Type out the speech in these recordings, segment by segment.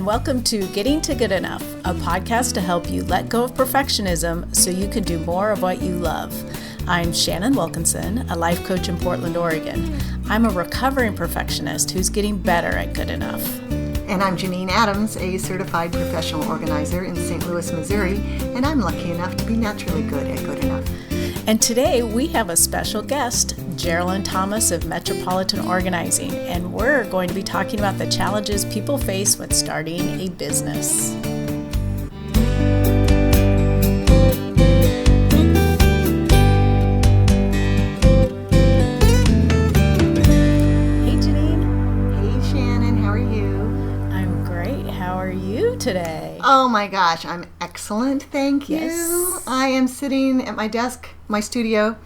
and welcome to Getting to Good Enough, a podcast to help you let go of perfectionism so you can do more of what you love. I'm Shannon Wilkinson, a life coach in Portland, Oregon. I'm a recovering perfectionist who's getting better at good enough. And I'm Janine Adams, a certified professional organizer in St. Louis, Missouri, and I'm lucky enough to be naturally good at good enough. And today we have a special guest, Geralin Thomas of Metropolitan Organizing, and we're going to be talking about the challenges people face when starting a business. Hey Janine. Hey Shannon, how are you? I'm great. How are you today? Oh my gosh, I'm excellent, thank you. Yes. I am sitting at my desk, my studio,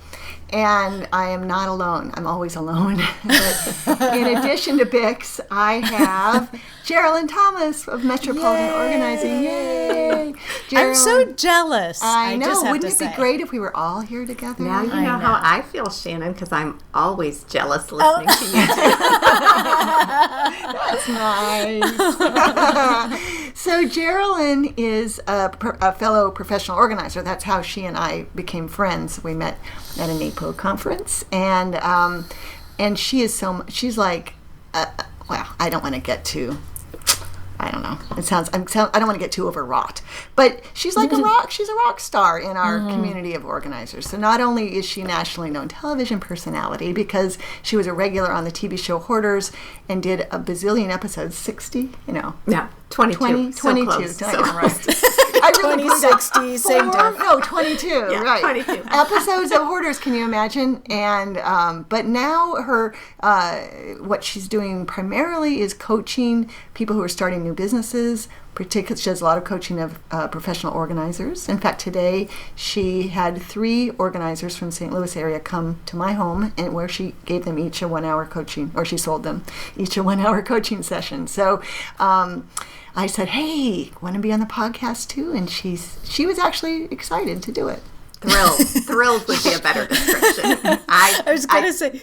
and I am not alone. I'm always alone. But in addition to Bix, I have Geralin Thomas of Metropolitan Organizing. Yay! I'm so jealous. I know. Just have Wouldn't to it say. be great if we were all here together? Now you I know know. how I feel, Shannon, because I'm always jealous listening to you. That's nice. So Geralin is a fellow professional organizer. That's how she and I became friends. We met at an APO conference, and she is she's like, well, I don't want to get too. I don't know. I don't want to get too overwrought, but she's like she's a rock star in our community of organizers. So not only is she a nationally known television personality because she was a regular on the TV show Hoarders and did a bazillion episodes, 60, No, 22. 22. So close. I So know, right. close. I really 2060, same time. No, 22, Yeah, right. 22. Episodes of Hoarders, can you imagine? And but now her what she's doing primarily is coaching people who are starting new businesses. Particularly, she does a lot of coaching of professional organizers. In fact, today she had 3 organizers from St. Louis area come to my home, and where she gave them each a 1-hour coaching, or she sold them each a 1-hour coaching session. So I said, "Hey, want to be on the podcast too?" And she was actually excited to do it. Thrilled would be a better description. I was going to say,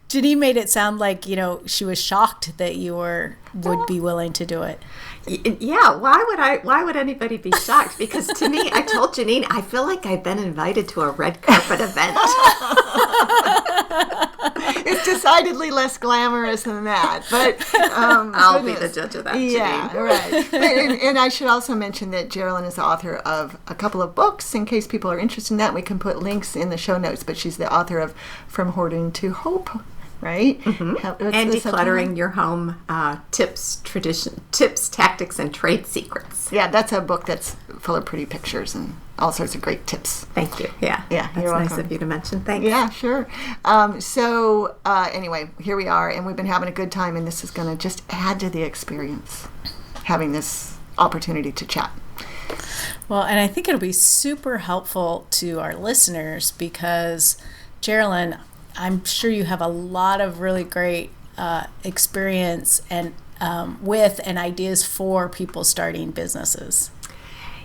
Janine made it sound like, she was shocked that you would be willing to do it. Yeah, why would anybody be shocked? Because to me, I told Janine, I feel like I've been invited to a red carpet event. It's decidedly less glamorous than that, but I'll be the judge of that, yeah, Janine. right. And I should also mention that Geralin is the author of a couple of books. In case people are interested in that, we can put links in the show notes. But she's the author of From Hoarding to Hope. Right? Mm-hmm. And decluttering your home, tips, tactics, and trade secrets. Yeah, that's a book that's full of pretty pictures and all sorts of great tips. Thank you. Yeah, Yeah, that's you're nice welcome. of you to mention. Thanks. Yeah, sure. Anyway, here we are, and we've been having a good time, and this is going to just add to the experience, having this opportunity to chat. Well, and I think it'll be super helpful to our listeners because, Geralin, I'm sure you have a lot of really great experience and with and ideas for people starting businesses.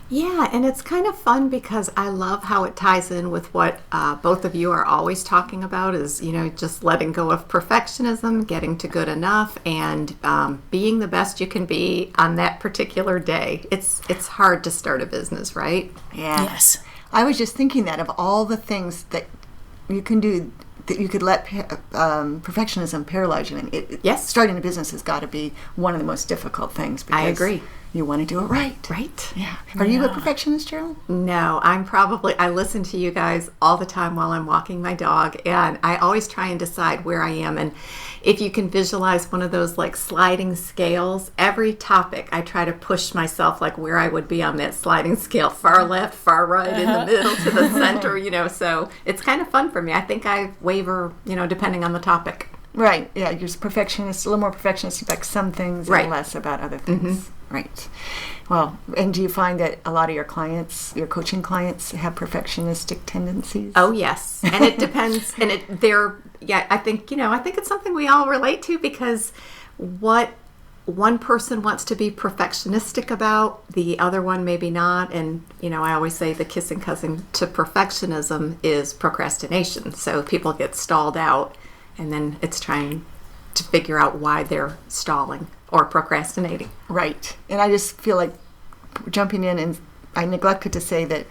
Yeah, and it's kind of fun because I love how it ties in with what both of you are always talking about is, just letting go of perfectionism, getting to good enough, and being the best you can be on that particular day. It's hard to start a business, right? Yeah. Yes. I was just thinking that of all the things that you can do, that you could let perfectionism paralyze you. And Yes. Starting a business has got to be one of the most difficult things. Because I agree. You want to do it right. Right. Yeah. Are you a perfectionist, Gerald? No, I listen to you guys all the time while I'm walking my dog, and I always try and decide where I am. And if you can visualize one of those like sliding scales, every topic I try to push myself like where I would be on that sliding scale, far left, far right, in the middle to the center, so it's kind of fun for me. I think I waver, depending on the topic. Right. Yeah. You're a perfectionist, a little more perfectionist about some things Right. and less about other things. Right. Well, and do you find that a lot of your clients, your coaching clients, have perfectionistic tendencies? Oh yes, and it depends. And I think it's something we all relate to because what one person wants to be perfectionistic about, the other one maybe not. And I always say the kissing cousin to perfectionism is procrastination. So people get stalled out, and then it's trying to figure out why they're stalling. or procrastinating. Right. And I just feel like jumping in, and I neglected to say that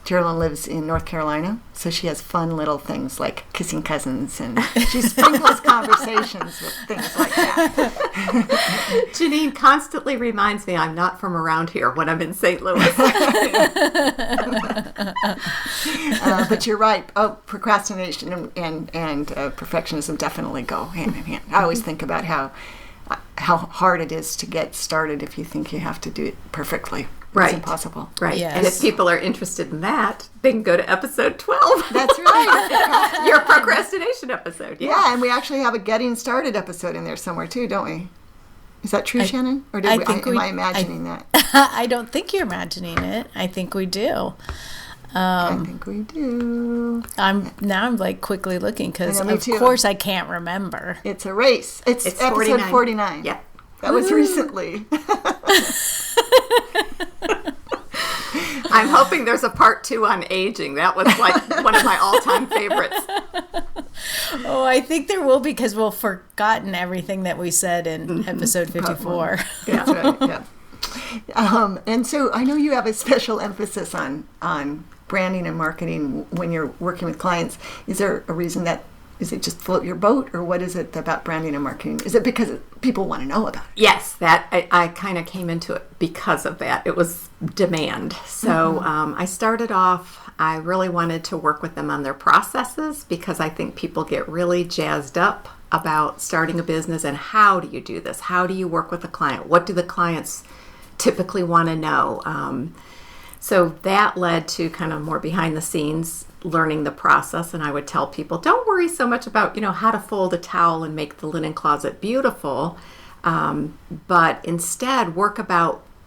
Geralin lives in North Carolina, so she has fun little things like kissing cousins, and she sprinkles conversations with things like that. Janine constantly reminds me I'm not from around here when I'm in St. Louis. But you're right. Oh, procrastination and perfectionism definitely go hand in hand. I always think about how hard it is to get started if you think you have to do it perfectly. Right. It's impossible. Right. Yes. And if people are interested in that, they can go to episode 12. That's right. Your procrastination episode. Yeah, and we actually have a getting started episode in there somewhere too, don't we? Is that true, Shannon? Or am I imagining that? I don't think you're imagining it. I think we do. I think we do. I'm like quickly looking because I know, me of too. course I can't remember. It's a race. It's episode 49. Yeah. That was recently. I'm hoping there's a part 2 on aging. That was like one of my all-time favorites. Oh, I think there will be because we'll forgotten everything that we said in episode 54. That's right, yeah. And so I know you have a special emphasis on branding and marketing when you're working with clients. Is there a reason that, is it just float your boat, or what is it about branding and marketing? Is it because people want to know about it? Yes, that I kind of came into it because of that. It was demand. So I started off, I really wanted to work with them on their processes because I think people get really jazzed up about starting a business and how do you do this? How do you work with the client? What do the clients typically want to know? So that led to kind of more behind the scenes learning the process, and I would tell people, don't worry so much about, how to fold a towel and make the linen closet beautiful, but instead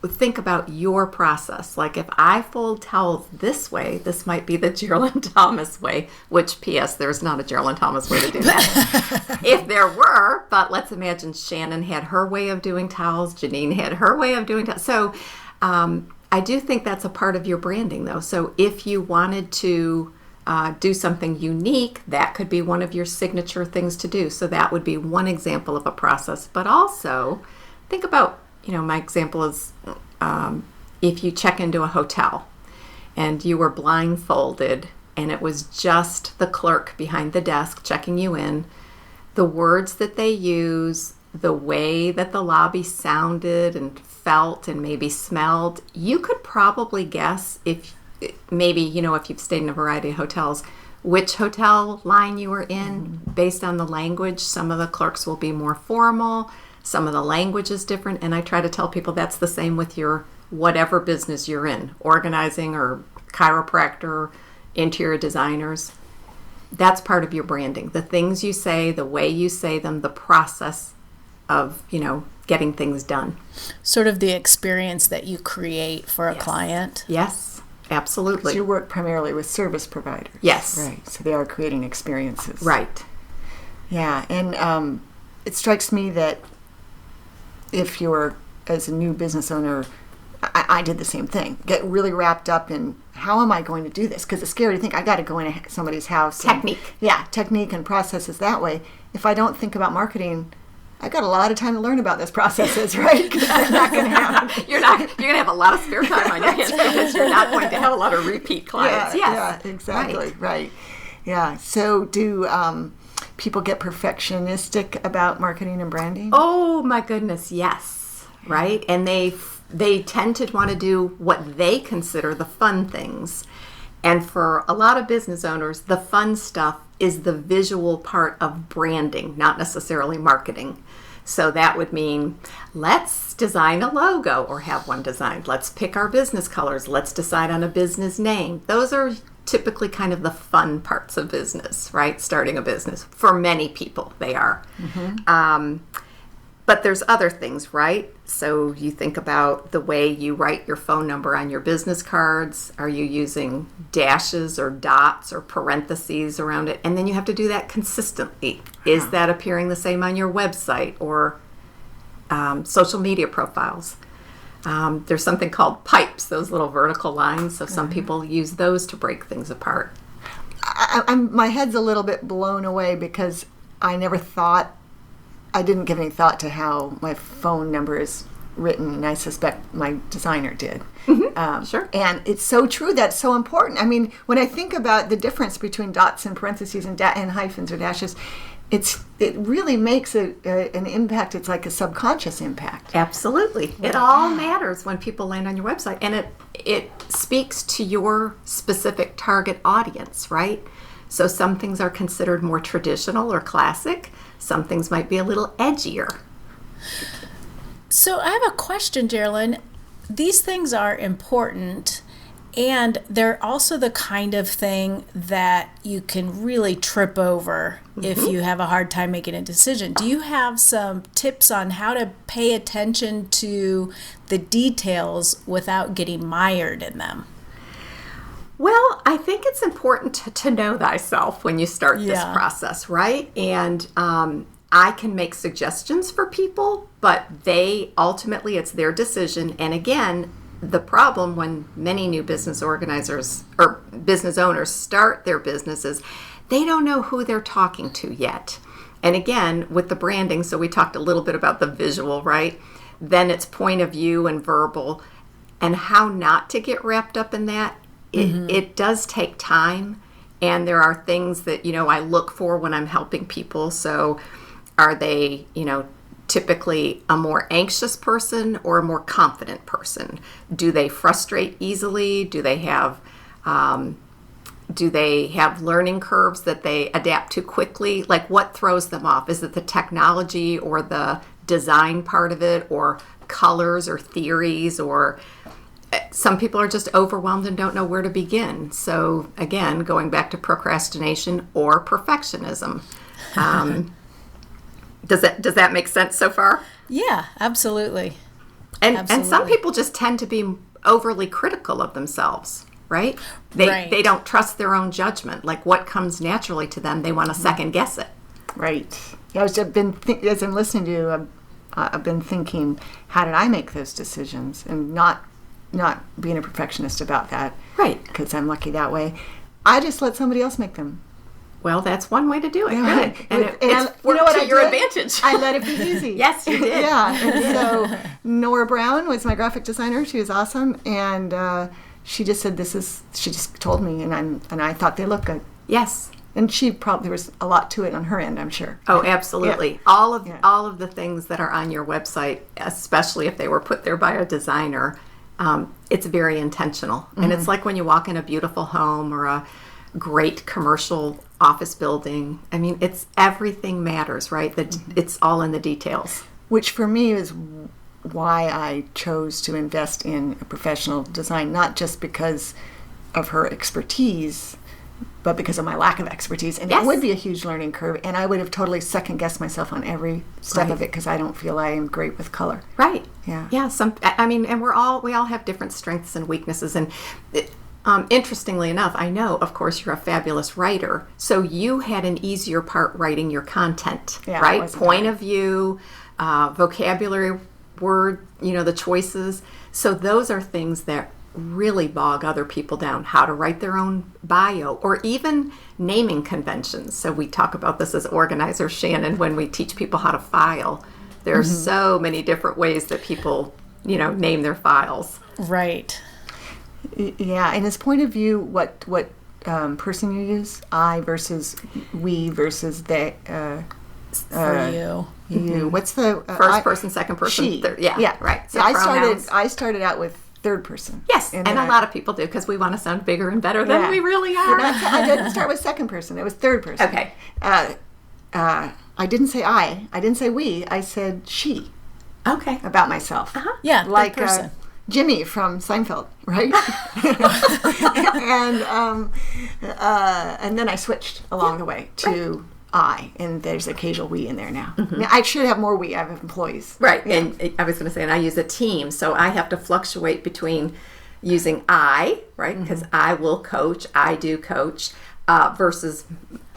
think about your process. Like if I fold towels this way, this might be the Geralin Thomas way, which P.S. there's not a Geralin Thomas way to do that. If there were, but let's imagine Shannon had her way of doing towels, Janine had her way of doing towels. So I do think that's a part of your branding though. So if you wanted to do something unique, that could be one of your signature things to do. So that would be one example of a process. But also, think about, my example is if you check into a hotel and you were blindfolded and it was just the clerk behind the desk checking you in, the words that they use, the way that the lobby sounded and felt and maybe smelled, you could probably guess if you've stayed in a variety of hotels, which hotel line you were in based on the language. Some of the clerks will be more formal. Some of the language is different. And I try to tell people that's the same with your whatever business you're in, organizing or chiropractor, interior designers. That's part of your branding. The things you say, the way you say them, the process of, getting things done. Sort of the experience that you create for a client. Yes, absolutely. So you work primarily with service providers. Yes. Right. So they are creating experiences. Right. Yeah. And it strikes me that if you're, as a new business owner, I did the same thing. Get really wrapped up in how am I going to do this? Because it's scary to think I got to go into somebody's house. Technique. Technique and processes that way. If I don't think about marketing, I got a lot of time to learn about those processes, right? Because they're not going to happen. You're going to have a lot of spare time on your hands because you're not going to have a lot of repeat clients. Yeah, exactly. Right. Yeah. So do people get perfectionistic about marketing and branding? Oh my goodness, yes. Right? And they tend to want to do what they consider the fun things. And for a lot of business owners, the fun stuff is the visual part of branding, not necessarily marketing. So that would mean let's design a logo or have one designed. Let's pick our business colors. Let's decide on a business name. Those are typically kind of the fun parts of business, right? Starting a business. For many people, they are. But there's other things, right? So you think about the way you write your phone number on your business cards. Are you using dashes or dots or parentheses around it? And then you have to do that consistently. Is that appearing the same on your website or social media profiles? There's something called pipes, those little vertical lines. So some people use those to break things apart. My head's a little bit blown away because I never thought I didn't give any thought to how my phone number is written, and I suspect my designer did. Sure. And it's so true. That's so important. I mean, when I think about the difference between dots and parentheses and hyphens or dashes, it really makes an impact. It's like a subconscious impact. Absolutely. It all matters when people land on your website, and it speaks to your specific target audience, right? So some things are considered more traditional or classic. Some things might be a little edgier. So I have a question, Geralin. These things are important, and they're also the kind of thing that you can really trip over if you have a hard time making a decision. Do you have some tips on how to pay attention to the details without getting mired in them? Well, I think it's important to know thyself when you start this process, right? And I can make suggestions for people, but ultimately it's their decision. And again, the problem when many new business organizers or business owners start their businesses, they don't know who they're talking to yet. And again, with the branding, so we talked a little bit about the visual, right? Then it's point of view and verbal, and how not to get wrapped up in that. It does take time, and there are things that, I look for when I'm helping people. So are they, typically a more anxious person or a more confident person? Do they frustrate easily? Do they have learning curves that they adapt to quickly? Like, what throws them off? Is it the technology or the design part of it, or colors or theories, or some people are just overwhelmed and don't know where to begin? So again, going back to procrastination or perfectionism. Does that make sense so far? Yeah, absolutely. And some people just tend to be overly critical of themselves, right? They don't trust their own judgment. Like, what comes naturally to them, they want to second guess it. Right. Yeah, as I'm listening to you, I've been thinking, how did I make those decisions? And not being a perfectionist about that. Right. Because I'm lucky that way. I just let somebody else make them. Well, that's one way to do it. Yeah. Good. And it's worked to your advantage. I let it be easy. Yes, you did. Yeah. And so Nora Brown was my graphic designer. She was awesome. And she just said, she just told me, and I thought they looked good. Yes. And there was a lot to it on her end, I'm sure. Oh, absolutely. Yeah. All of the things that are on your website, especially if they were put there by a designer, it's very intentional. And it's like when you walk in a beautiful home or a great commercial office building. I mean, everything matters, right? It's all in the details. Which for me is why I chose to invest in a professional design, not just because of her expertise, but because of my lack of expertise. And It would be a huge learning curve, and I would have totally second-guessed myself on every step of it, because I don't feel I am great with color. Right. Yeah. Yeah. And we all have different strengths and weaknesses. And interestingly enough, I know, of course, you're a fabulous writer, so you had an easier part writing your content, right? Point of view, vocabulary, word, the choices. So those are things that really bog other people down, how to write their own bio, or even naming conventions. So we talk about this as organizers, Shannon, when we teach people how to file. There are so many different ways that people, name their files. Right. Yeah, and as point of view, what person you use? I versus we versus they. For you. You. What's the first person, second person, she? Third? Yeah, right. So I started out with third person. Yes, and a lot of people do, because we want to sound bigger and better than we really are. I didn't start with second person. It was third person. Okay. I didn't say I. I didn't say we. I said she. Okay. About myself. Yeah, like third person. Jimmy from Seinfeld, right? And then I switched along the way to I, and there's occasional we in there now. Now, I should have more we. I have employees. Right, yeah. And I was going to say, and I use a team, so I have to fluctuate between using I, right, because I will coach, I do coach, versus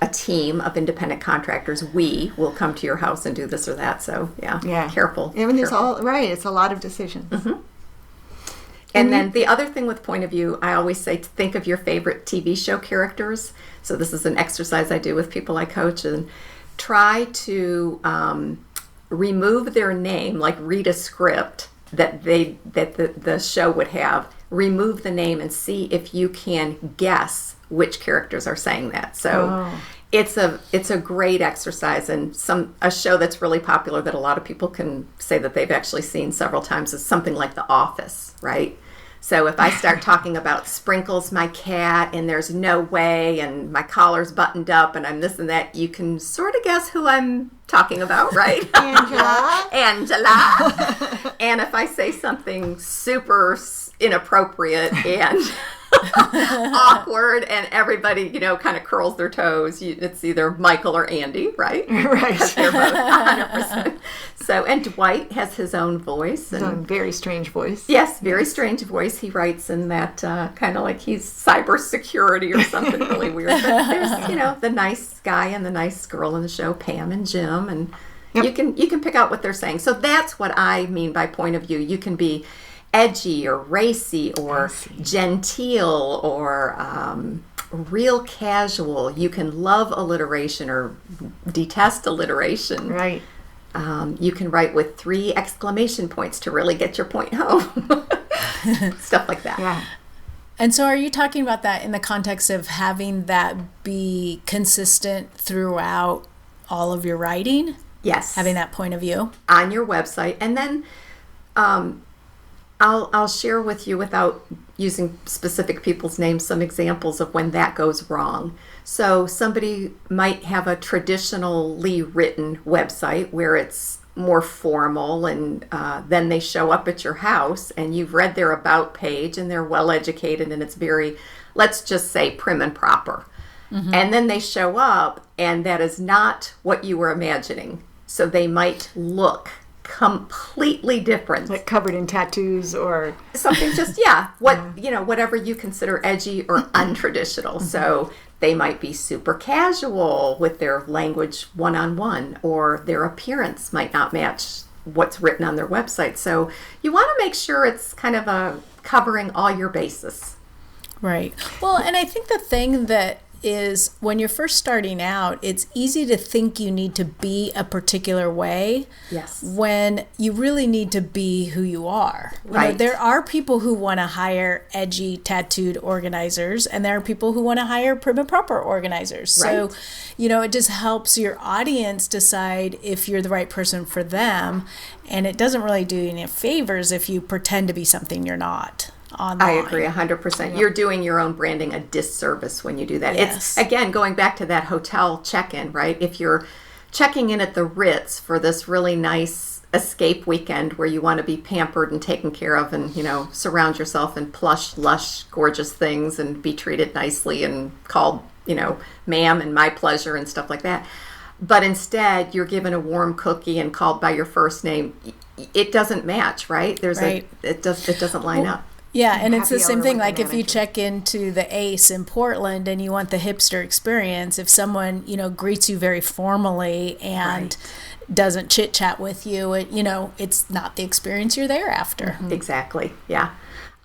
a team of independent contractors. We will come to your house and do this or that. So, careful. I mean, it's all right. It's a lot of decisions. And then the other thing with point of view, I always say to think of your favorite TV show characters. So this is an exercise I do with people I coach, and try to remove their name, like read a script that the show would have, remove the name and see if you can guess which characters are saying that. So it's a great exercise, and a show that's really popular that a lot of people can say that they've actually seen several times is something like The Office, right? So if I start talking about Sprinkles, my cat, and there's no way, and my collar's buttoned up, and I'm this and that, you can sort of guess who I'm talking about, right? Angela. And if I say something super inappropriate and awkward, and everybody, kind of curls their toes, it's either Michael or Andy, right? Right. They're both 100%. So, and Dwight has his own voice. His own very strange voice. Yes, very strange voice. He writes in that kind of like he's cybersecurity or something really weird. But there's, the nice guy and the nice girl in the show, Pam and Jim, and you can pick out what they're saying. So that's what I mean by point of view. You can be edgy or racy or genteel or real casual. You can love alliteration or detest alliteration. Right. You can write with 3 exclamation points to really get your point home. Stuff like that. Yeah. And so are you talking about that in the context of having that be consistent throughout all of your writing? Yes. Having that point of view? On your website. And then I'll share with you, without using specific people's names, some examples of when that goes wrong. So somebody might have a traditionally written website where it's more formal, and then they show up at your house and you've read their about page and they're well educated and it's very, let's just say, prim and proper. Mm-hmm. And then they show up and that is not what you were imagining. So they might look completely different, like covered in tattoos or something. Just whatever you consider edgy or untraditional. Mm-hmm. So they might be super casual with their language one-on-one, or their appearance might not match what's written on their website. So you want to make sure it's kind of covering all your bases. Right. Well, and I think the thing that is, when you're first starting out, it's easy to think you need to be a particular way. Yes. When you really need to be who you are. Right. There are people who want to hire edgy, tattooed organizers, and there are people who want to hire prim and proper organizers. Right. So, it just helps your audience decide if you're the right person for them, and it doesn't really do you any favors if you pretend to be something you're not. Online. I agree 100%. You're doing your own branding a disservice when you do that. Yes. It's, again, going back to that hotel check-in, right? If you're checking in at the Ritz for this really nice escape weekend where you want to be pampered and taken care of and, surround yourself in plush, lush, gorgeous things and be treated nicely and called, ma'am and my pleasure and stuff like that. But instead, you're given a warm cookie and called by your first name. It doesn't match, right? It doesn't line up. Yeah, and it's the same thing, like if you manager. check into the Ace in Portland and you want the hipster experience, if someone, greets you very formally and doesn't chit-chat with you, it's not the experience you're there after. Mm-hmm. Exactly, yeah.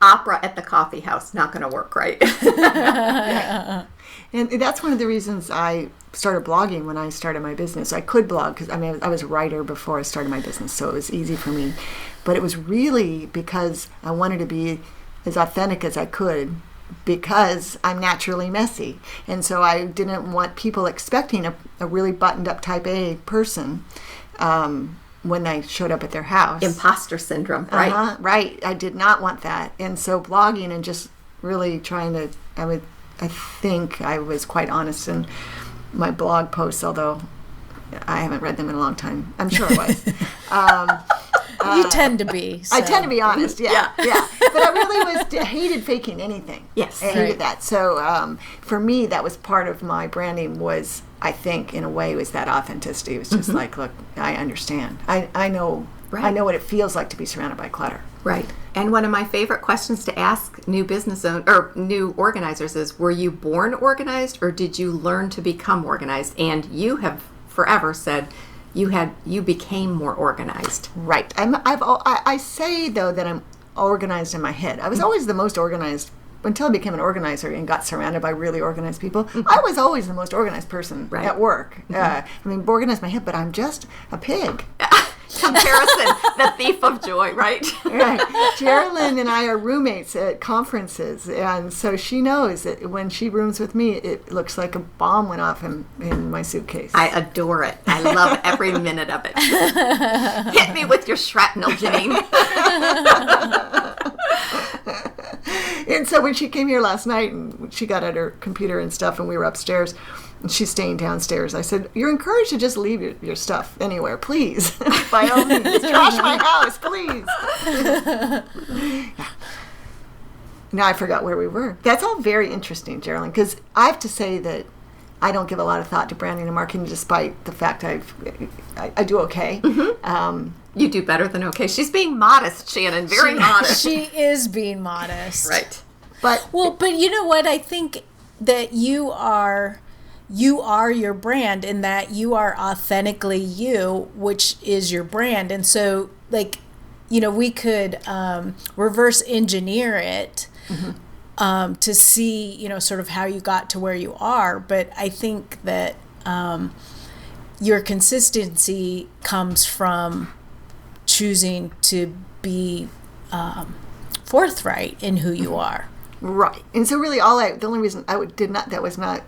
Opera at the coffee house, not going to work, right? Yeah. And that's one of the reasons I started blogging when I started my business. I could blog because, I was a writer before I started my business, so it was easy for me. But it was really because I wanted to be as authentic as I could, because I'm naturally messy. And so I didn't want people expecting a really buttoned up type A person when I showed up at their house. Imposter syndrome, right? Uh-huh, right. I did not want that. And so blogging and just really trying to, I think I was quite honest in my blog posts, although I haven't read them in a long time. I'm sure I was. You tend to be. So. I tend to be honest, yeah. But I really hated faking anything. Yes. I hated that. So for me, that was part of my branding was, I think, in a way, was that authenticity. It was just like, look, I understand. I know. Right. I know what it feels like to be surrounded by clutter. Right. And one of my favorite questions to ask new business owners or new organizers is, were you born organized or did you learn to become organized? And you have forever said you became more organized. Right. I say, though, that I'm organized in my head. I was always the most organized until I became an organizer and got surrounded by really organized people. Mm-hmm. I was always the most organized person at work. Mm-hmm. Organized in my head, but I'm just a pig. Comparison, the thief of joy, right? Right. Geralin and I are roommates at conferences, and so she knows that when she rooms with me, it looks like a bomb went off in my suitcase. I adore it. I love every minute of it. Hit me with your shrapnel, Janine. And so when she came here last night and she got at her computer and stuff and we were upstairs and she's staying downstairs, I said, you're encouraged to just leave your stuff anywhere, please. By all means. Trash my house, please. Yeah. Now I forgot where we were. That's all very interesting, Geralin, because I have to say that I don't give a lot of thought to branding and marketing despite the fact I do okay. Mm-hmm. You do better than okay. She's being modest, Shannon. Very modest. She is being modest. Right. But you know what? I think that you are your brand in that you are authentically you, which is your brand. And so, like, you know, we could reverse engineer it to see, you know, sort of how you got to where you are. But I think that your consistency comes from choosing to be forthright in who you are. right. And so really the only reason that was not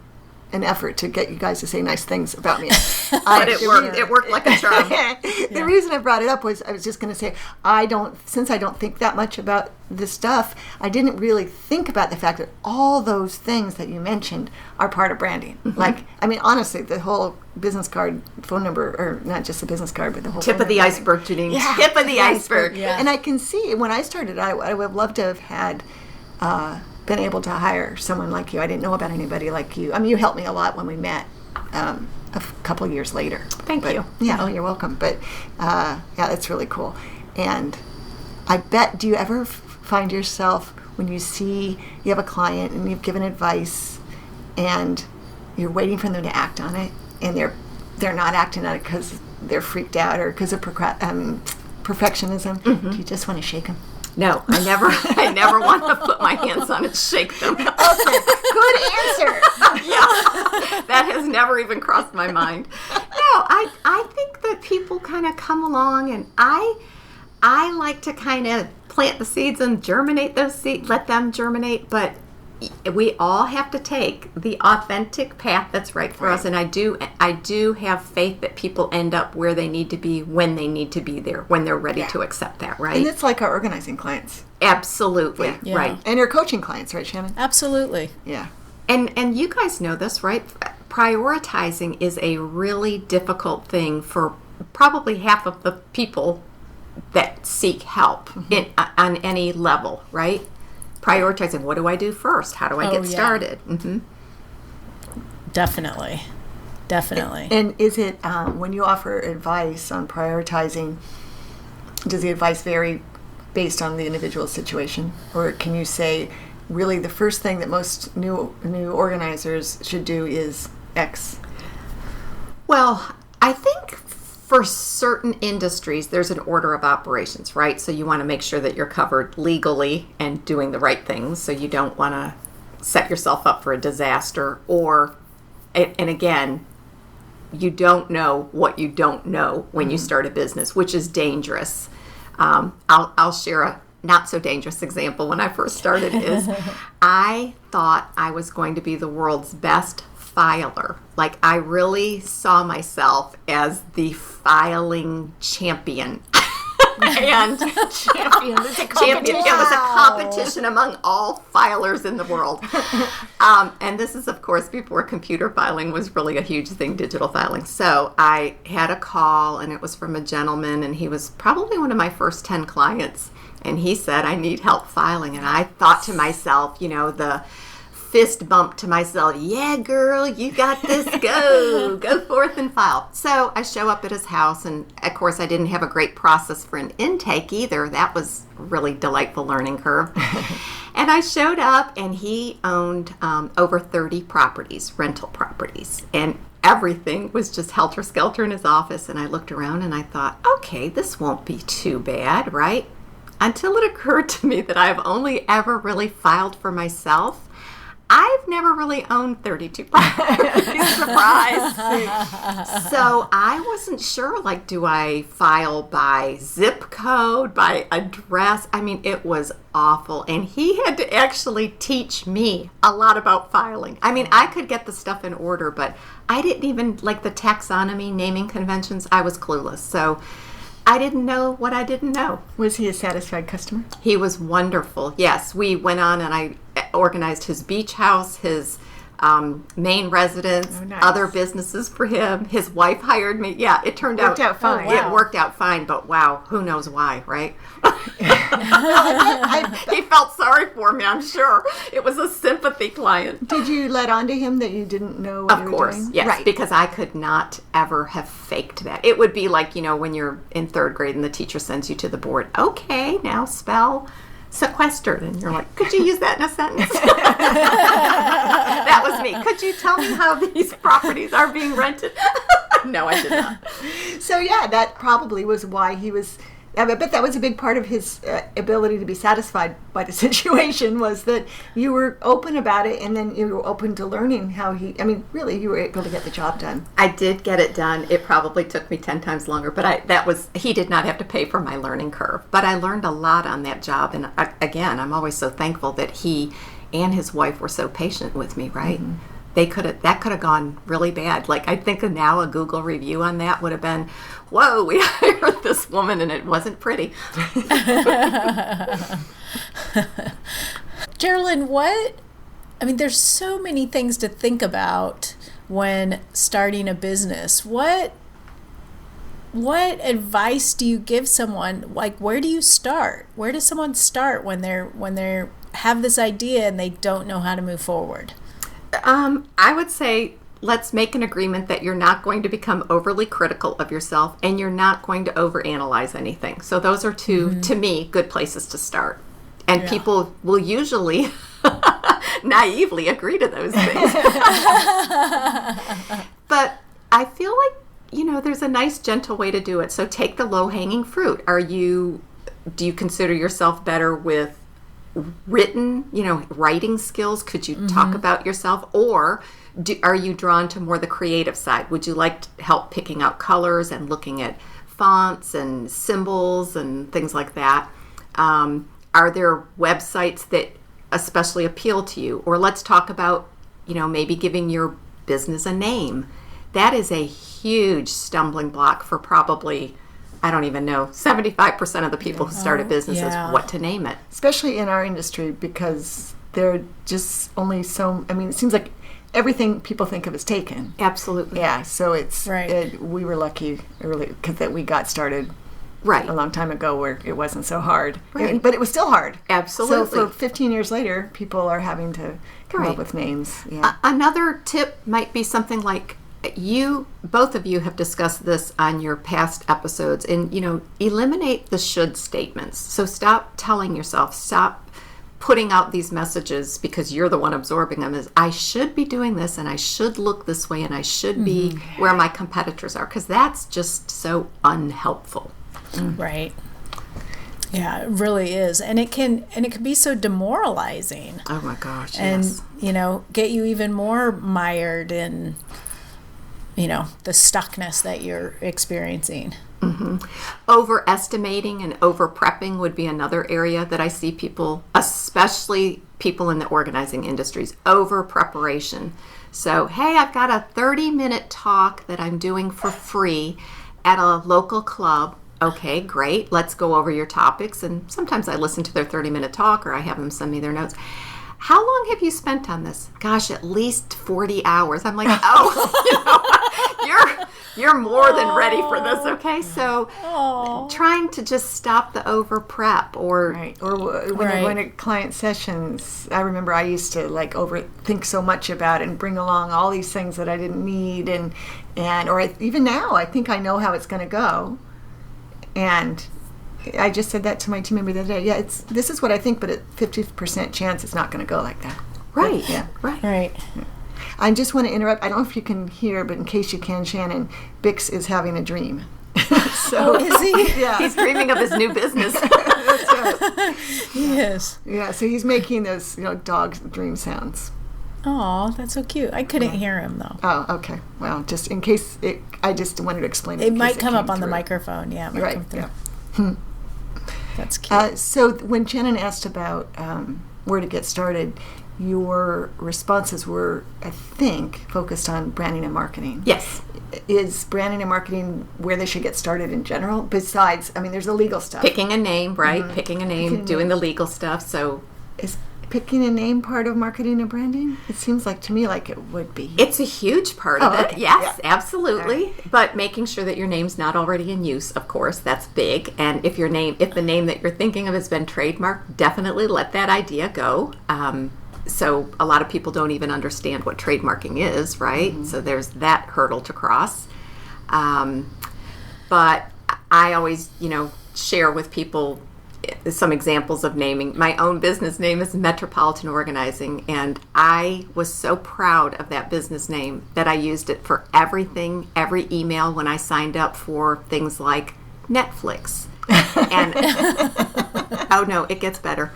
an effort to get you guys to say nice things about me. But it worked. It worked like a charm. The reason I brought it up was I was just going to say since I don't think that much about this stuff, I didn't really think about the fact that all those things that you mentioned are part of branding. Mm-hmm. Like, I mean, honestly, the whole business card, phone number, or not just the business card, but the whole tip of the iceberg, Janine. Yeah. Tip of the iceberg. Yeah. And I can see when I started, I would have loved to have had been able to hire someone like you. I didn't know about anybody like you. I mean, you helped me a lot when we met a couple of years later. Thank you. Yeah, oh, you're welcome. But yeah, that's really cool. And I bet, do you ever find yourself when you see you have a client and you've given advice and you're waiting for them to act on it and they're not acting on it because they're freaked out or because of perfectionism? Mm-hmm. Do you just want to shake them? No, I never want to put my hands on and shake them. Okay, good answer. Yeah, that has never even crossed my mind. No, I think that people kind of come along, and I like to kind of plant the seeds and germinate those seeds, let them germinate, but we all have to take the authentic path that's right for us, and I do have faith that people end up where they need to be when they need to be there, when they're ready to accept that, right? And it's like our organizing clients. Absolutely, Yeah. right. And your coaching clients, right, Shannon? Absolutely. Yeah. And you guys know this, right? Prioritizing is a really difficult thing for probably half of the people that seek help on any level, right? Prioritizing, what do I do first? How do I get started? Mm-hmm. Definitely. And is it, when you offer advice on prioritizing, does the advice vary based on the individual situation? Or can you say, really, the first thing that most new organizers should do is X? Well, I think for certain industries, there's an order of operations, right? So you want to make sure that you're covered legally and doing the right things. So you don't want to set yourself up for a disaster. And again, you don't know what you don't know when you start a business, which is dangerous. I'll share a not so dangerous example. When I first started is I thought I was going to be the world's best filer. Like, I really saw myself as the filing champion. And champion. It was a competition among all filers in the world. And this is, of course, before computer filing was really a huge thing, digital filing. So I had a call, and it was from a gentleman, and he was probably one of my first 10 clients. And he said, I need help filing. And I thought to myself, the fist bump to myself, yeah, girl, you got this, go forth and file. So I show up at his house, and of course I didn't have a great process for an intake either. That was a really delightful learning curve. And I showed up, and he owned over 30 properties, rental properties, and everything was just helter-skelter in his office. And I looked around and I thought, okay, this won't be too bad, right? Until it occurred to me that I've only ever really filed for myself. I've never really owned 32 properties. Surprise. So I wasn't sure, like, do I file by zip code, by address? I mean, it was awful. And he had to actually teach me a lot about filing. I mean, I could get the stuff in order, but I didn't even, like the taxonomy, naming conventions, I was clueless. So I didn't know what I didn't know. Was he a satisfied customer? He was wonderful. Yes, we went on and I organized his beach house, his main residence, nice. other businesses for him. His wife hired me. Yeah, it turned Worked out fine. Oh, wow. It worked out fine, but wow, who knows why, right? He felt sorry for me, I'm sure. It was a sympathy client. Did you let on to him that you didn't know what you Of were course, doing? yes, Right. because I could not ever have faked that. It would be like, when you're in third grade and the teacher sends you to the board, okay, now spell sequestered, and you're like, could you use that in a sentence? That was me. Could you tell me how these properties are being rented? No, I did not. So yeah, that probably was why he was. I bet that was a big part of his ability to be satisfied by the situation, was that you were open about it, and then you were open to learning how he. I mean, really, you were able to get the job done. I did get it done. It probably took me 10 times longer, but he did not have to pay for my learning curve. But I learned a lot on that job, and again, I'm always so thankful that he and his wife were so patient with me, right? Mm-hmm. That could have gone really bad. Like, I think now a Google review on that would have been, whoa, we hired this woman and it wasn't pretty. Geralin, there's so many things to think about when starting a business. What advice do you give someone? Like, where do you start? Where does someone start when they have this idea and they don't know how to move forward? I would say let's make an agreement that you're not going to become overly critical of yourself and you're not going to overanalyze anything. So those are two, to me, good places to start. And people will usually naively agree to those things. But I feel like, there's a nice, gentle way to do it. So take the low-hanging fruit. Do you consider yourself better with writing skills? Could you talk about yourself? Or are you drawn to more the creative side? Would you like help picking out colors and looking at fonts and symbols and things like that? Are there websites that especially appeal to you? Or let's talk about, maybe giving your business a name. That is a huge stumbling block for probably, I don't even know, 75% of the people who started businesses, what to name it. Especially in our industry, because there are just only it seems like everything people think of is taken. Absolutely. Yeah, so it's, right. We were lucky early that we got started right a long time ago where it wasn't so hard. Right. But it was still hard. Absolutely. So for 15 years later, people are having to come up with names. Yeah. Another tip might be something like, both of you have discussed this on your past episodes, and eliminate the should statements. So stop telling yourself, stop putting out these messages because you're the one absorbing them, as I should be doing this and I should look this way and I should be where my competitors are, because that's just so unhelpful. Right. Yeah, it really is. And it can be so demoralizing. Oh my gosh, and yes. Get you even more mired in the stuckness that you're experiencing. Mm-hmm. Overestimating and over prepping would be another area that I see people, especially people in the organizing industries, over preparation. So, hey, I've got a 30-minute talk that I'm doing for free at a local club. Okay, great. Let's go over your topics. And sometimes I listen to their 30-minute talk, or I have them send me their notes. How long have you spent on this? Gosh, at least 40 hours. I'm like, you're more than ready for this, okay? So trying to just stop the over prep or when at client sessions, I remember I used to overthink so much about it and bring along all these things that I didn't need even now I think I know how it's going to go. And I just said that to my team member the other day. Yeah, this is what I think, but at 50% chance it's not going to go like that. Right. But, yeah. Right. I just want to interrupt. I don't know if you can hear, but in case you can, Shannon, Bix is having a dream. Is he? Yeah. He's dreaming of his new business. That's right. Yes. Yeah, so he's making those dog dream sounds. Oh, that's so cute. I couldn't hear him though. Oh, okay. Well, just in case I just wanted to explain it. It might come up on the microphone. Yeah, it might come through. Yeah. That's cute. So when Shannon asked about where to get started, your responses were, I think, focused on branding and marketing. Yes. Is branding and marketing where they should get started in general? Besides, I mean, there's the legal stuff. Picking a name, right? Picking a name, doing the legal stuff. So is picking a name part of marketing and branding? It seems like to me like it would be. It's a huge part of it. Okay. Yes, Yeah. absolutely. Right. But making sure that your name's not already in use, of course, that's big. And if the name that you're thinking of has been trademarked, definitely let that idea go. So a lot of people don't even understand what trademarking is, right? Mm-hmm. So there's that hurdle to cross. But I always, share with people some examples of naming. My own business name is Metropolitan Organizing, and I was so proud of that business name that I used it for everything, every email when I signed up for things like Netflix. And oh no, it gets better.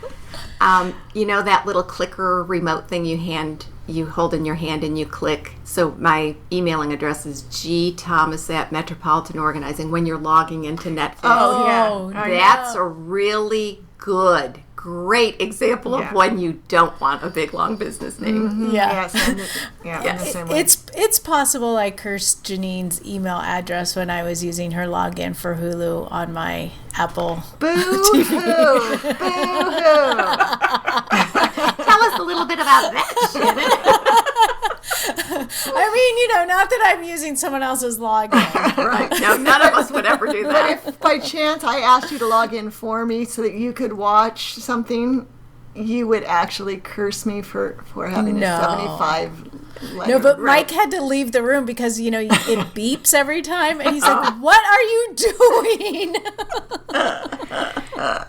That little clicker remote thing you hold in your hand and you click. So my emailing address is gthomas@Metropolitan Organizing when you're logging into Netflix. Oh, yeah. That's a really great example of when you don't want a big long business name. Mm-hmm. Yeah. I'm the same way. It's possible I cursed Janine's email address when I was using her login for Hulu on my Apple Boo-hoo! Boo-hoo! Tell us a little bit about that, Shannon. I mean, not that I'm using someone else's login. Right. No, none of us would ever do that. But if by chance I asked you to log in for me so that you could watch something, you would actually curse me for having a 75 letter. No, but Mike had to leave the room because, it beeps every time. And he's like, what are you doing?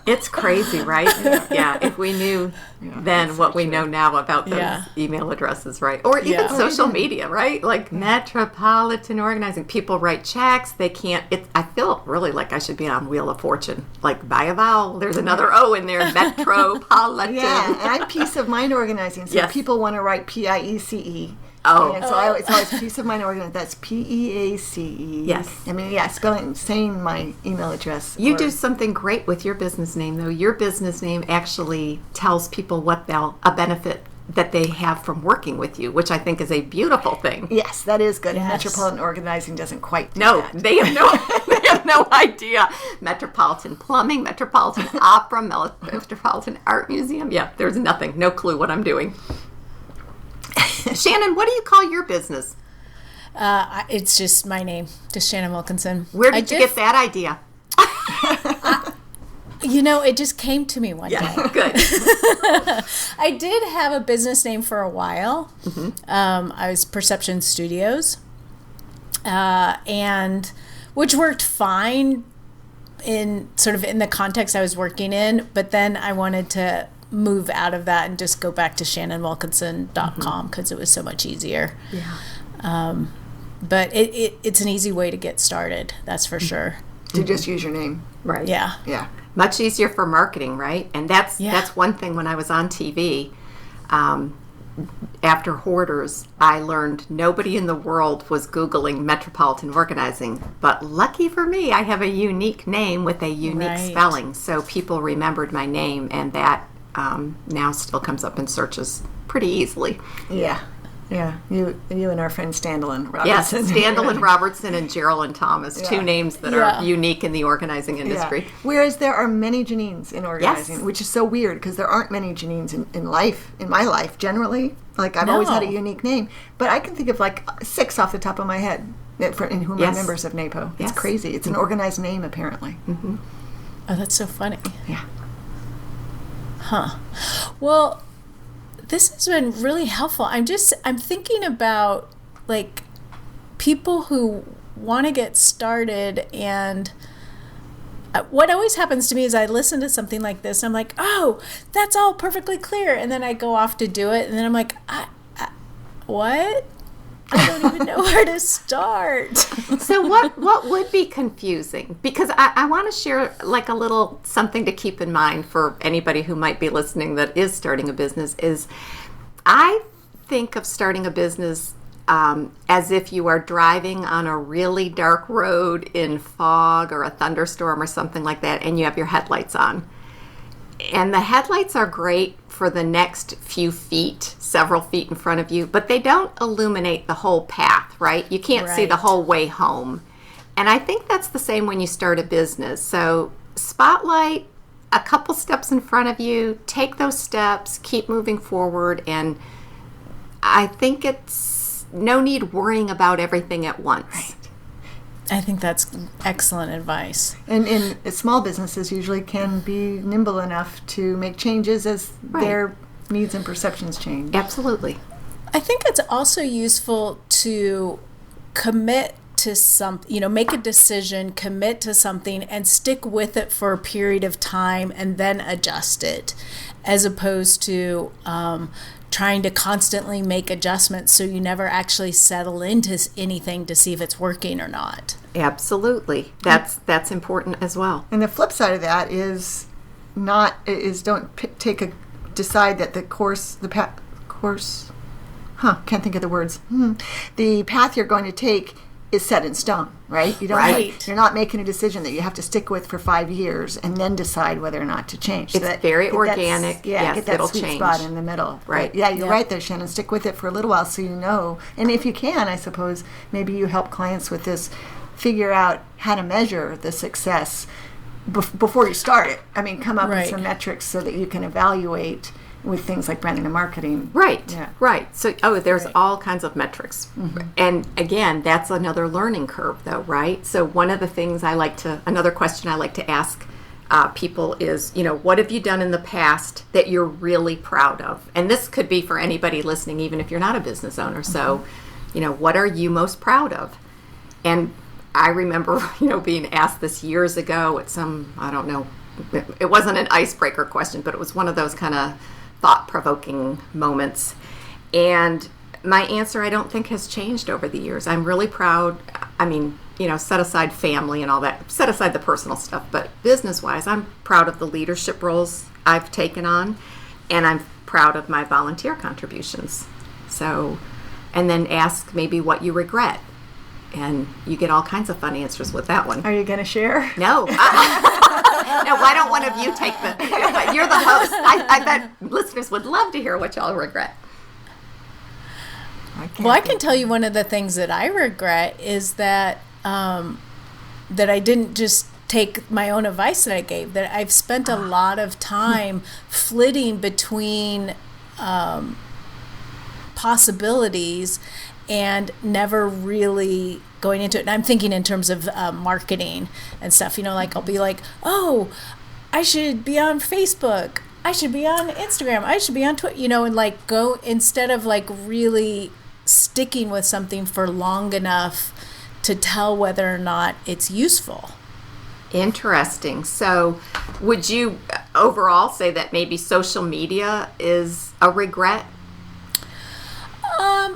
It's crazy, right? Yeah, if we knew then what we know now about those email addresses, right? Or even social media, right? Like Metropolitan Organizing. People write checks. They can't. I feel really like I should be on Wheel of Fortune. Like, by a vowel, there's another O in there. Metropolitan. Yeah, and I'm Peace of Mind Organizing. So people want to write PIECE. Oh. And so it's always Peace of Mind Organizing. That's PEACE. Yes. I mean, saying my email address. You do something great with your business name, though. Your business name actually tells people what a benefit that they have from working with you, which I think is a beautiful thing. Yes, that is good. Yes. Metropolitan Organizing doesn't quite do that. They have no idea. Metropolitan Plumbing, Metropolitan Opera, Metropolitan Art Museum. Yeah, there's nothing. No clue what I'm doing. Shannon, what do you call your business? It's just my name, just Shannon Wilkinson. Where did you get that idea? It just came to me one day. Good. I did have a business name for a while. Mm-hmm. I was Perception Studios, and which worked fine in the context I was working in. But then I wanted to move out of that and just go back to shannonwilkinson.com because it was so much easier. Yeah. But it's an easy way to get started. That's for sure. To just use your name. Right. Yeah. Yeah. Much easier for marketing, right? And that's one thing when I was on TV. After Hoarders, I learned nobody in the world was Googling Metropolitan Organizing. But lucky for me, I have a unique name with a unique spelling. So people remembered my name, and that now still comes up in searches pretty easily. Yeah. Yeah, you and our friend Standalin Robertson. Yes, Standalin Robertson and Geralin Thomas, two names that are unique in the organizing industry. Yeah. Whereas there are many Janines in organizing, which is so weird because there aren't many Janines in my life generally. Like I've always had a unique name, but I can think of like 6 off the top of my head in whom are members of NAPO. It's crazy. It's an organized name apparently. Mm-hmm. Oh, that's so funny. Yeah. Huh. Well, this has been really helpful. I'm thinking about like people who want to get started, and what always happens to me is I listen to something like this and I'm like, oh, that's all perfectly clear, and then I go off to do it and then I'm like, what? I don't even know where to start. So what would be confusing? Because I want to share like a little something to keep in mind for anybody who might be listening that is starting a business is I think of starting a business as if you are driving on a really dark road in fog or a thunderstorm or something like that, and you have your headlights on. And the headlights are great for the next few feet, several feet in front of you, but they don't illuminate the whole path, right? You can't see the whole way home. And I think that's the same when you start a business. So spotlight a couple steps in front of you, take those steps, keep moving forward, and I think it's no need worrying about everything at once. Right. I think that's excellent advice. And small businesses usually can be nimble enough to make changes as their needs and perceptions change. Absolutely. I think it's also useful to commit to something, make a decision, commit to something, and stick with it for a period of time and then adjust it, as opposed to trying to constantly make adjustments so you never actually settle into anything to see if it's working or not. Absolutely. That's important as well. And the flip side of that is decide that the can't think of the words. The path you're going to take is set in stone, right? You don't you're not making a decision that you have to stick with for 5 years and then decide whether or not to change. It's very organic. Yes, get that it'll sweet change. spot in the middle. Right. But you're right there, Shannon. Stick with it for a little while so you know. And if you can, I suppose, maybe you help clients with this, figure out how to measure the success before you start it. I mean, come up with some metrics so that you can evaluate with things like branding and marketing. Right, right. So, there's all kinds of metrics. Mm-hmm. And again, that's another learning curve though, right? So one of the things another question I like to ask people is, what have you done in the past that you're really proud of? And this could be for anybody listening, even if you're not a business owner. So, what are you most proud of? And I remember, being asked this years ago at I don't know, it wasn't an icebreaker question, but it was one of those kind of thought-provoking moments. And my answer, I don't think, has changed over the years. I'm really proud. I mean, set aside family and all that, set aside the personal stuff, but business-wise, I'm proud of the leadership roles I've taken on, and I'm proud of my volunteer contributions. So, and then ask maybe what you regret. And you get all kinds of fun answers with that one. Are you going to share? No. No, why don't one of you take you're the host. I bet listeners would love to hear what y'all regret. I can tell you one of the things that I regret is that that I didn't just take my own advice that I gave, that I've spent a lot of time flitting between possibilities and never really going into it. And I'm thinking in terms of marketing and stuff, like I'll be like, oh, I should be on Facebook, I should be on Instagram, I should be on Twitter, and like go, instead of like really sticking with something for long enough to tell whether or not it's useful. Interesting. So would you overall say that maybe social media is a regret?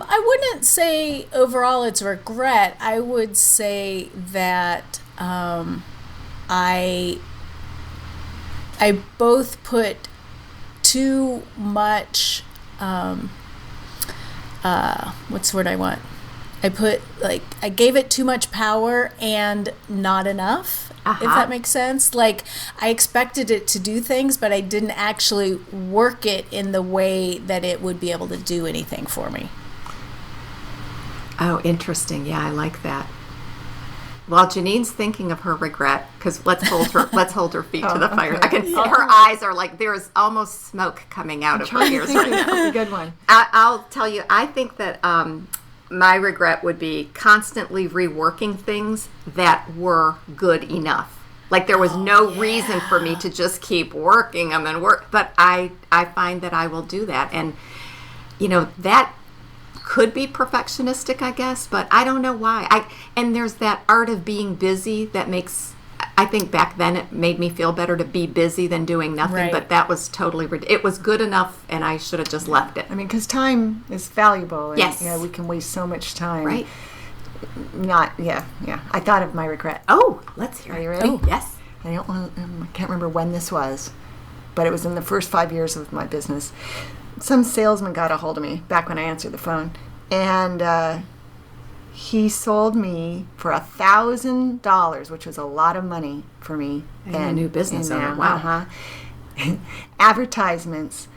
I wouldn't say overall it's a regret. I would say that I both put too much what's the word I want? I gave it too much power and not enough, if that makes sense. Like, I expected it to do things, but I didn't actually work it in the way that it would be able to do anything for me. Oh, interesting. Yeah, I like that. While Janine's thinking of her regret, because let's hold her feet to the fire. I can see her eyes are like there is almost smoke coming out of her ears right now. That's a good one. I'll tell you, I think that my regret would be constantly reworking things that were good enough. Like there was no reason for me to just keep working them and work, but I find that I will do that, and that could be perfectionistic, I guess, but I don't know why. And there's that art of being busy that makes, I think back then it made me feel better to be busy than doing nothing, but that was totally, it was good enough and I should have just left it. I mean, because time is valuable. And, yes. We can waste so much time. Right. I thought of my regret. Oh, let's hear it. Are you ready? Oh, yes. I can't remember when this was, but it was in the first 5 years of my business. some salesman got a hold of me back when I answered the phone, and he sold me for $1,000, which was a lot of money for me. And a new business owner. Wow. Advertisements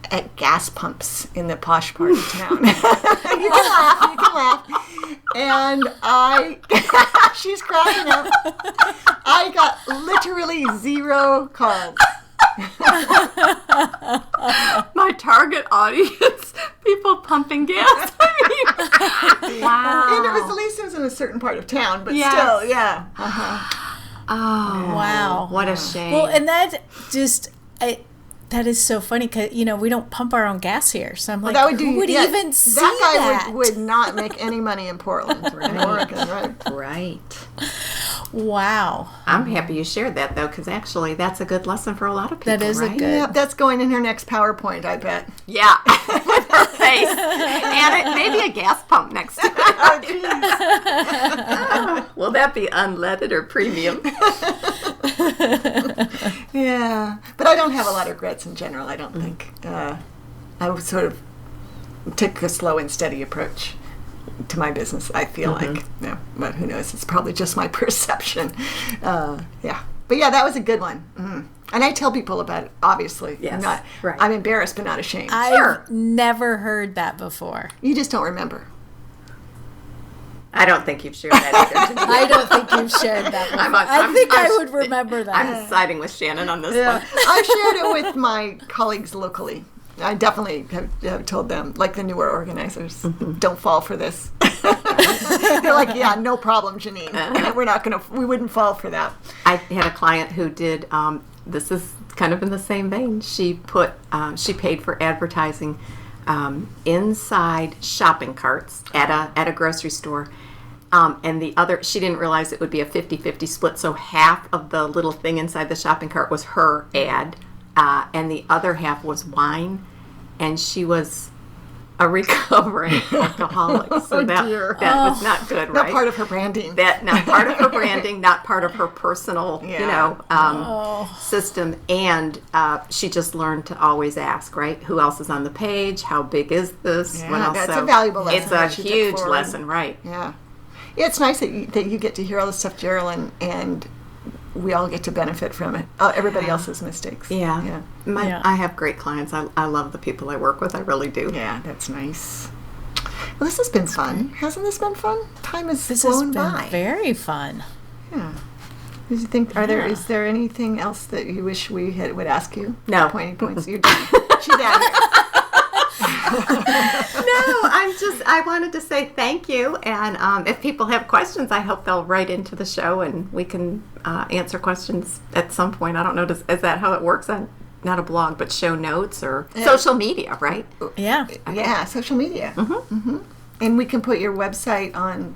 at gas pumps in the posh part of town. You can laugh. And she's cracking up. I got literally 0 calls. My target audience, people pumping gas. Wow. And it was, at least it was in a certain part of town, but Yes. still, yeah. Oh, Wow. What a shame. Well, and that that is so funny because, we don't pump our own gas here. So I'm like, who would even see that guy that? would not make any money in Portland or in Oregon, right? Right. Wow. I'm happy you shared that, though, because actually that's a good lesson for a lot of people, That is a right? good- Yeah, that's going in her next PowerPoint, I bet. Yeah, with her face. And maybe a gas pump next to it. Oh, geez. Will that be unleaded or premium? Yeah, but I don't have a lot of regrets in general, I don't think. I would sort of took a slow and steady approach to my business, I feel like. Yeah, but who knows? It's probably just my perception. Yeah. But yeah, that was a good one. And I tell people about it, obviously. Yes, right. I'm embarrassed, but not ashamed. I've never heard that before. You just don't remember. I don't think you've shared that either. I don't think you've shared that before. I would remember that. I'm siding with Shannon on this Yeah. one. I've shared it with my colleagues locally. I definitely have told them, like the newer organizers, don't fall for this. They're like, yeah, no problem, Janine. We wouldn't fall for that. I had a client who did, this is kind of in the same vein. She paid for advertising inside shopping carts at a grocery store. And the other, she didn't realize it would be a 50-50 split. So half of the little thing inside the shopping cart was her ad, and the other half was wine. And she was a recovering alcoholic. So that was not good, right? Not part of her branding. Not part of her branding, not part of her personal, system. And she just learned to always ask, right? Who else is on the page? How big is this? Yeah, that's a valuable lesson. It's that a she took huge forward. lesson, right? Yeah. It's nice that you get to hear all this stuff, Geralin, and we all get to benefit from it. Everybody else's mistakes. Yeah. I have great clients. I love the people I work with. I really do. Yeah, that's nice. Well, this has been fun. Hasn't this been fun? Time has flown by. Very fun. Yeah. Do you think is there anything else that you wish we would ask you? No. Pointy points. You're done. She's out of here. No, I wanted to say thank you, and if people have questions, I hope they'll write into the show, and we can answer questions at some point. I don't know, is that how it works on, not a blog, but show notes or social media, right? Yeah. Yeah, social media. And we can put your website on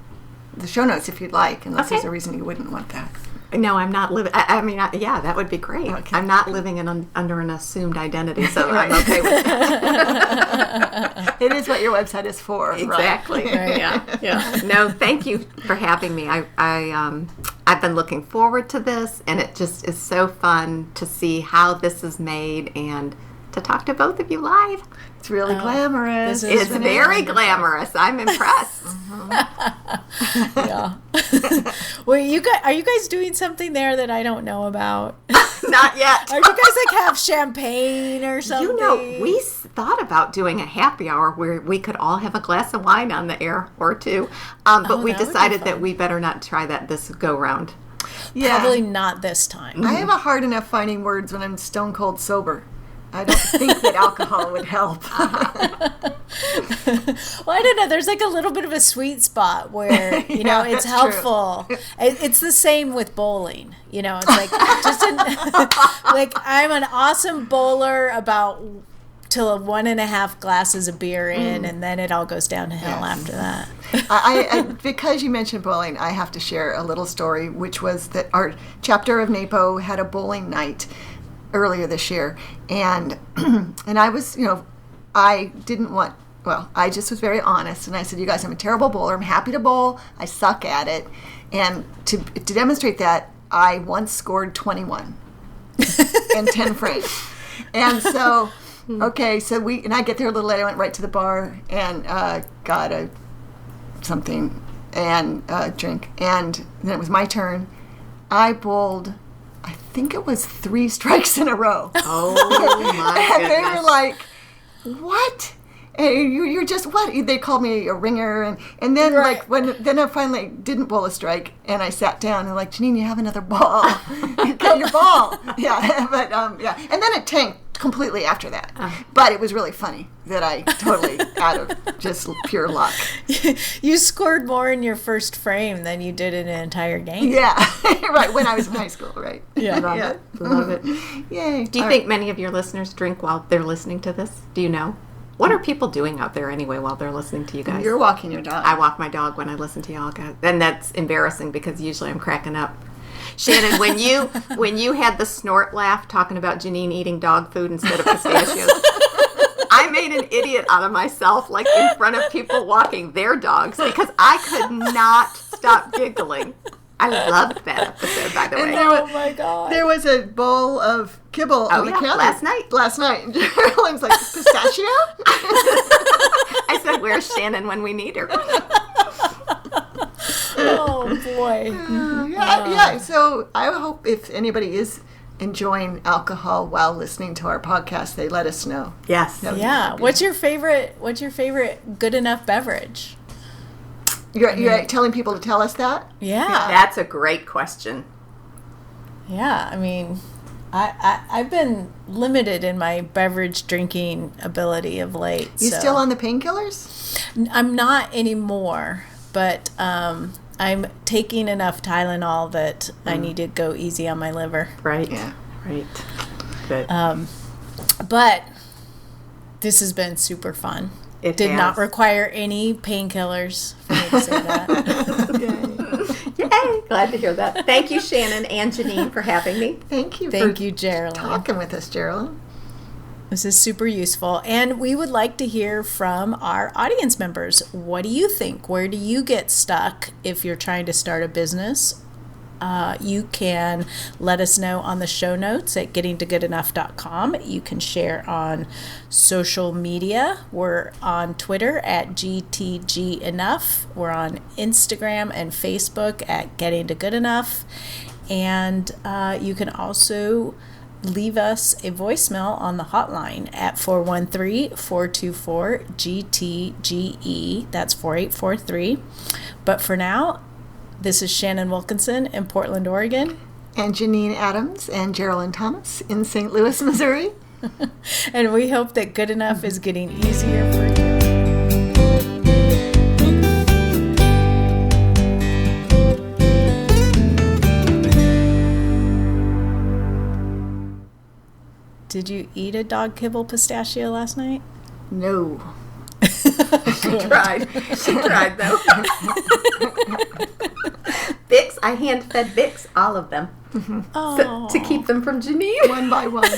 the show notes if you'd like, unless there's a reason you wouldn't want that. No, I'm not living. Yeah, that would be great. Okay. I'm not living under an assumed identity, so I'm okay with that. It is what your website is for. Exactly. Right. Yeah. No, thank you for having me. I've been looking forward to this, and it just is so fun to see how this is made and to talk to both of you live. It's really glamorous. It's very glamorous. I'm impressed. Yeah. Well, are you guys doing something there that I don't know about? Not yet. Are you guys like have champagne or something? We thought about doing a happy hour where we could all have a glass of wine on the air or two, but we decided that we better not try that this go round. Yeah. Probably not this time. I have a hard enough finding words when I'm stone cold sober. I don't think that alcohol would help. Well, I don't know. There's like a little bit of a sweet spot where, it's that's helpful. It's the same with bowling. It's like like I'm an awesome bowler about till 1.5 glasses of beer in, and then it all goes downhill after that. I because you mentioned bowling, I have to share a little story, which was that our chapter of NAPO had a bowling night earlier this year, and I was, I didn't want. Well, I just was very honest, and I said, "You guys, I'm a terrible bowler. I'm happy to bowl. I suck at it." And to demonstrate that, I once scored 21 and 10 frames. And so Okay, so I get there a little late. I went right to the bar and got something and drink. And then it was my turn. I bowled, I think it was 3 strikes in a row. Oh, my And goodness. they were like, what? And you're just what? They called me a ringer, and then Right. then I finally didn't bowl a strike, and I sat down and like, Janine, you have another ball. Get your ball. Yeah, but yeah, and then it tanked completely after that. But it was really funny that I totally out of just pure luck. You scored more in your first frame than you did in an entire game. Yeah, right. When I was in high school, right? Yeah. Love it. Yay. Do you think many of your listeners drink while they're listening to this? Do you know? What are people doing out there anyway while they're listening to you guys? You're walking your dog? I walk my dog when I listen to y'all guys. And that's embarrassing because usually I'm cracking up. Shannon, when you had the snort laugh talking about Janine eating dog food instead of pistachios, I made an idiot out of myself, like in front of people walking their dogs, because I could not stop giggling. I loved that episode, by the way. Oh my God. There was a bowl of kibble on the counter last night. Last night, and Geralyn's like, pistachio? I said, "Where's Shannon when we need her?" Oh boy. Yeah. So I hope if anybody is enjoying alcohol while listening to our podcast, they let us know. Yes. Yeah. What's your favorite good enough beverage? You're telling people to tell us that? Yeah. That's a great question. Yeah. I mean, I've been limited in my beverage drinking ability of late. You so. still on the painkillers? I'm not anymore, but I'm taking enough Tylenol that I need to go easy on my liver. Right. Yeah. Right. Good. But this has been super fun. It Did not has. require any painkillers for me to say that. Yay! Glad to hear that. Thank you, Shannon and Janine, for having me. Thank you Thank for you, Geralin. talking with us, Geralyn. This is super useful. And we would like to hear from our audience members. What do you think? Where do you get stuck if you're trying to start a business? You can let us know on the show notes at gettingtogoodenough.com. You can share on social media. We're on Twitter at GTGEnough. We're on Instagram and Facebook at Getting to Good Enough. And you can also leave us a voicemail on the hotline at 413-424-GTGE. That's 4843. But for now, this is Shannon Wilkinson in Portland, Oregon. And Janine Adams and Geralyn Thomas in St. Louis, Missouri. And we hope that good enough is getting easier for you. Did you eat a dog kibble pistachio last night? No. She tried. She tried, though. Bix, I hand-fed Bix all of them Oh. to keep them from Janine. One by one.